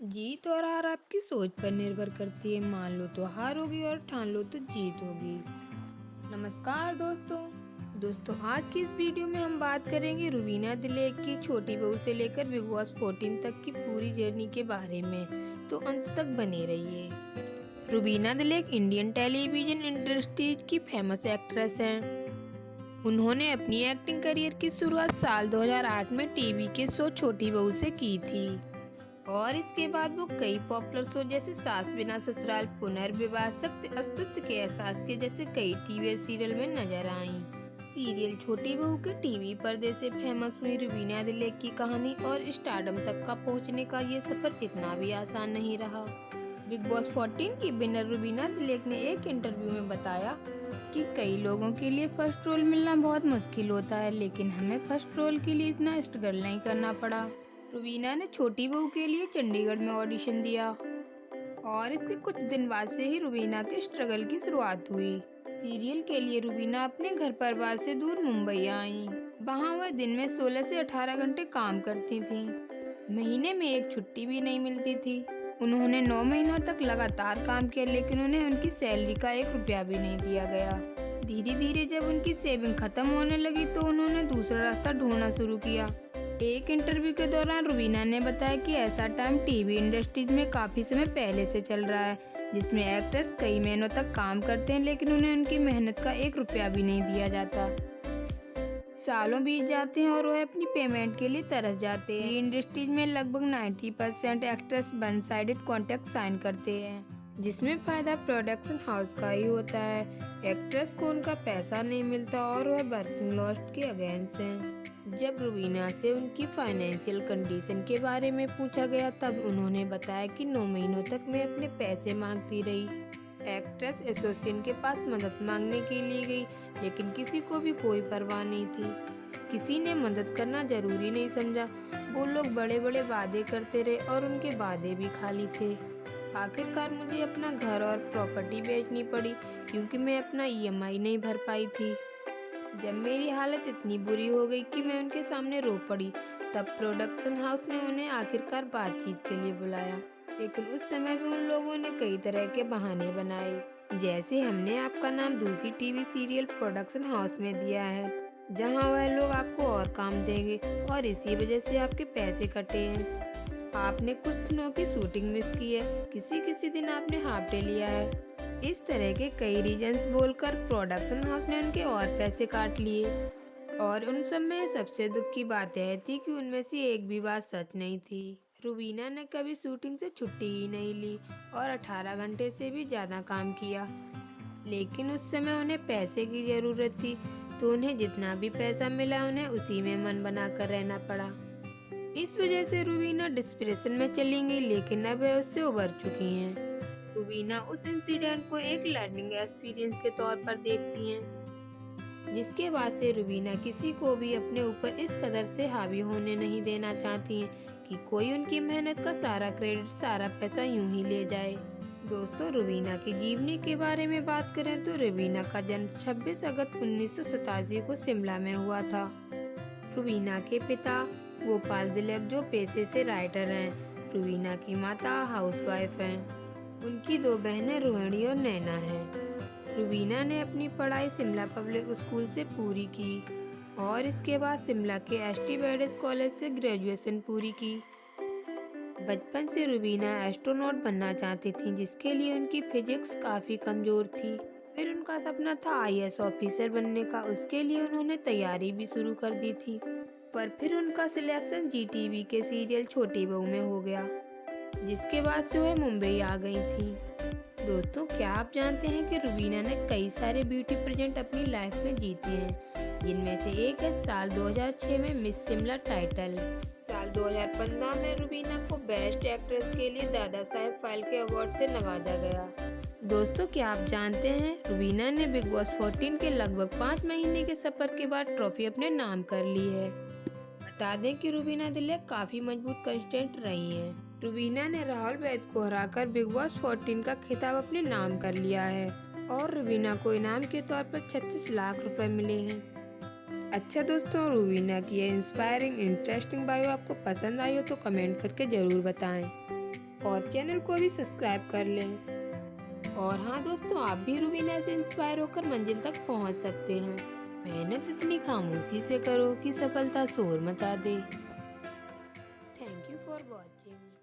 जीत और हार आपकी सोच पर निर्भर करती है। मान लो तो हार होगी और ठान लो तो जीत होगी। नमस्कार दोस्तों, आज की इस वीडियो में हम बात करेंगे रुबीना दिलेक की छोटी बहू से लेकर बिग बॉस 14 तक की पूरी जर्नी के बारे में, तो अंत तक बने रहिए। Rubina Dilaik Indian television industries की फेमस एक्ट्रेस हैं। उन्होंने अपनी एक्टिंग करियर की शुरुआत साल 2008 में टीवी के शो छोटी बहू से की थी और इसके बाद वो कई पॉपुलर शो जैसे सास बिना ससुराल, पुनर्विवाह, सत्य अस्तित्व के एहसास के जैसे कई टीवी सीरियल में नजर आईं। सीरियल छोटी बहू के टीवी पर्दे से फेमस हुई रुबीना दिलेक की कहानी और स्टारडम तक का पहुंचने का ये सफर इतना भी आसान नहीं रहा। बिग बॉस 14 की विनर रुबीना दिलेक ने एक इंटरव्यू में बताया कि कई लोगों के लिए फर्स्ट रोल मिलना बहुत मुश्किल होता है, लेकिन हमें फर्स्ट रोल के लिए इतना स्ट्रगल नहीं करना पड़ा। रुबीना ने छोटी बहू के लिए चंडीगढ़ में ऑडिशन दिया और इसके कुछ दिन बाद से ही रुबीना के स्ट्रगल की शुरुआत हुई। सीरियल के लिए रुबीना अपने घर परिवार से दूर मुंबई आईं। वहाँ वह दिन में 16 से 18 घंटे काम करती थीं। महीने में एक छुट्टी भी नहीं मिलती थी। उन्होंने 9 महीनों तक लगातार काम किया, लेकिन उन्हें उनकी सैलरी का 1 रुपया भी नहीं दिया गया। धीरे धीरे जब उनकी सेविंग खत्म होने लगी तो उन्होंने दूसरा रास्ता ढूंढना शुरू किया। एक इंटरव्यू के दौरान रुबीना ने बताया कि ऐसा टाइम टीवी इंडस्ट्रीज में काफी समय पहले से चल रहा है, जिसमें एक्ट्रेस कई महीनों तक काम करते हैं, लेकिन उन्हें उनकी मेहनत का 1 रुपया भी नहीं दिया जाता। सालों बीत जाते हैं और वह अपनी पेमेंट के लिए तरस जाते हैं। इंडस्ट्रीज में लगभग 90% actress one sided contract sign करते हैं, जिसमें फायदा प्रोडक्शन हाउस का ही होता है। एक्ट्रेस को उनका पैसा नहीं मिलता और वह वर्किंग लॉस के अगेंस्ट हैं। जब रुबीना से उनकी फाइनेंशियल कंडीशन के बारे में पूछा गया तब उन्होंने बताया कि 9 महीनों तक मैं अपने पैसे मांगती रही। एक्ट्रेस एसोसिएशन के पास मदद मांगने के लिए गई, लेकिन किसी को भी कोई परवाह नहीं थी। किसी ने मदद करना जरूरी नहीं समझा। वो लोग बड़े बड़े वादे करते रहे और उनके वादे भी खाली थे। आखिरकार मुझे अपना घर और प्रॉपर्टी बेचनी पड़ी क्योंकि मैं अपना ईएमआई नहीं भर पाई थी। जब मेरी हालत इतनी बुरी हो गई कि मैं उनके सामने रो पड़ी, तब प्रोडक्शन हाउस ने उन्हें आखिरकार बातचीत के लिए बुलाया, लेकिन उस समय भी उन लोगों ने कई तरह के बहाने बनाए, जैसे हमने आपका नाम दूसरी टीवी सीरियल प्रोडक्शन हाउस में दिया है, जहां वह लोग आपको और काम देंगे और इसी वजह से आपके पैसे कटे हैं। आपने कुछ दिनों की शूटिंग मिस की है, किसी किसी दिन आपने हाफ डे लिया है। इस तरह के कई रीजंस बोलकर प्रोडक्शन हाउस ने उनके और पैसे काट लिए और उन सब में सबसे दुख की बात यह थी कि उनमें से एक भी बात सच नहीं थी। रुबीना ने कभी शूटिंग से छुट्टी ही नहीं ली और 18 घंटे से भी ज्यादा काम किया, लेकिन उस समय उन्हें पैसे की जरूरत थी, तो उन्हें जितना भी पैसा मिला उन्हें उसी में मन बनाकर रहना पड़ा। इस वजह से रुबीना डिस्प्रेशन में चली गई, लेकिन अब वह उससे उबर चुकी हैं। रुबीना उस इंसिडेंट को एक लर्निंग एक्सपीरियंस के तौर पर देखती हैं, जिसके बाद से रुबीना किसी को भी अपने ऊपर इस कदर से हावी होने नहीं देना चाहती हैं कि कोई उनकी मेहनत का सारा क्रेडिट, सारा पैसा यूं ही ले जाए। दोस्तों, रुबीना की जीवनी के बारे में बात करें तो रुबीना का जन्म 26 अगस्त 1987 को शिमला में हुआ था। रुबीना के पिता गोपाल दिलेक जो पेशे से राइटर हैं। रुबीना की माता हाउसवाइफ हैं। उनकी 2 बहनें रोहिणी और नैना हैं। रुबीना ने अपनी पढ़ाई शिमला पब्लिक स्कूल से पूरी की और इसके बाद शिमला के एसटी वेडेस कॉलेज से ग्रेजुएशन पूरी की। बचपन से रुबीना एस्ट्रोनॉट बनना चाहती थी, जिसके लिए उनकी फिजिक्स काफी कमजोर थी। फिर उनका सपना था आईएएस ऑफिसर बनने का, उसके लिए उन्होंने तैयारी भी शुरू कर दी थी, पर फिर उनका सिलेक्शन जीटीवी के सीरियल छोटी बहू में हो गया, जिसके बाद से वह मुंबई आ गई थी। दोस्तों, क्या आप जानते हैं कि रुबीना ने कई सारे ब्यूटी पेजेंट अपनी लाइफ में जीते हैं, जिनमें से एक है साल 2006 में मिस शिमला टाइटल। साल 2015 में रुबीना को बेस्ट एक्ट्रेस के लिए दादा साहेब फाल्के अवार्ड से नवाजा गया। दोस्तों, क्या आप जानते हैं रुबीना ने बिग बॉस 14 के लगभग 5 महीने के सफर के बाद ट्रॉफी अपने नाम कर ली है। बता दें कि रुबीना दिलेक काफी मजबूत कंटेस्टेंट रही हैं। रुबीना ने राहुल वैद को हराकर बिग बॉस 14 का खिताब अपने नाम कर लिया है और रुबीना को इनाम के तौर पर 36 लाख रुपए मिले हैं। अच्छा दोस्तों, रुबीना की ये इंस्पायरिंग इंटरेस्टिंग बायो आपको पसंद आई हो तो कमेंट करके जरूर बताएं। और चैनल को भी सब्सक्राइब कर लें। और हाँ दोस्तों, आप भी रुबीना से इंस्पायर होकर मंजिल तक पहुंच सकते हैं। मेहनत इतनी खामोशी से करो कि सफलता शोर मचा दे। Thank you for watching.